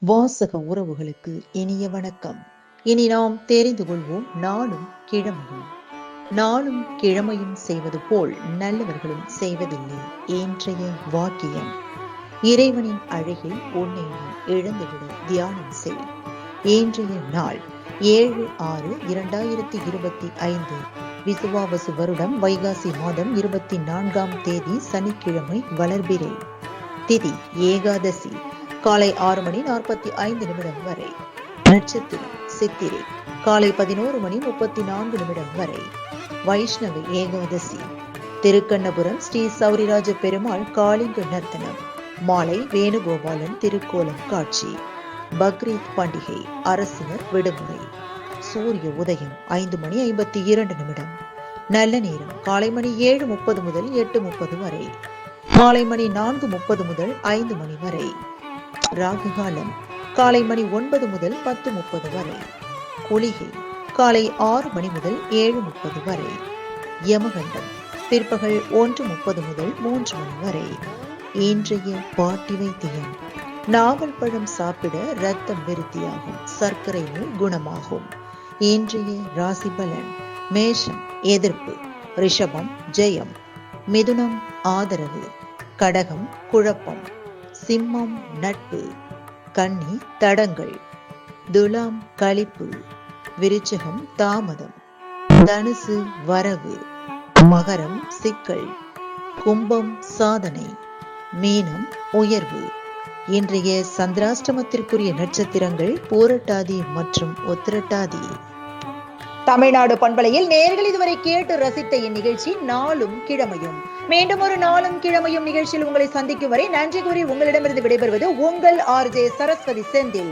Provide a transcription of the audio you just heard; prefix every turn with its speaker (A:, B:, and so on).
A: வாசக உறவுகளுக்கு இனிய வணக்கம். இனி நாம் தெரிந்து கொள்வோம் நாளும் கிழமையும். நாளும் கிழமையும் செய்வது போல் நல்லவர்களும் செய்வதில்லை. இன்றைய வாக்கியம்: இறைவனின் அழகில் உன்னை நீ இழந்துவிட தியானம் செய். இன்றைய நாள் 7/6/2025 விசுவாவசு வருடம் வைகாசி மாதம் 24ஆம் தேதி சனிக்கிழமை, வளர்பிறை. திதி ஏகாதசி. காலை 6:45 வரை. நட்சத்திரம் சித்திரை. காலை 11:34 வரை. வைஷ்ணவ ஏகாதசி. திருக்கண்ணபுரம் ஸ்ரீ சௌரிராஜ பெருமாள் காளிங்க நர்த்தனம். மாலை வேணுகோபாலன் திருக்கோலம் காட்சி. பக்ரீத் பண்டிகை. அரசினர் விடுமுறை. சூரிய உதயம் 5:52. நல்ல நேரம் காலை மணி 7:30 முதல் 8:30 வரை. மாலை மணி 4:30 முதல் 5 மணி வரை. ராகு காலம் காலை மணி 9 முதல் 10:30 வரை. குளிகை காலை 6 மணி முதல் 7:30 வரை. யமகண்டம் பிற்பகல் 1:30 முதல் 3 மணி வரை. இன்றைய பாட்டி வைத்தியம்: நாவல் பழம் சாப்பிட ரத்தம் விருத்தியாகும், சர்க்கரை நோய் குணமாகும். இன்றைய ராசி பலன்: மேஷம் எதிர்ப்பு, ரிஷபம் ஜெயம், மிதுனம் ஆதரவு, கடகம் குழப்பம், சிம்மம் நட்பு, கன்னி தடங்கள், துலாம் களிப்பு, விருச்சிகம் தாமதம், தனுசு வரவு, மகரம் சிக்கல், கும்பம் சாதனை, மீனம் உயர்வு. இன்றைய சந்திராஷ்டமத்திற்குரிய நட்சத்திரங்கள் பூரட்டாதி மற்றும் உத்திரட்டாதி. தமிழ்நாடு பண்பலையில் நேயர்கள் இதுவரை கேட்டு ரசித்த இந்நிகழ்ச்சி நாளும் கிழமையும். மீண்டும் ஒரு நாளும் கிழமையும் நிகழ்ச்சியில் உங்களை சந்திக்கும் வரை நன்றி கூறி உங்களிடமிருந்து விடைபெறுவது உங்கள் RJ சரஸ்வதி செந்தில்.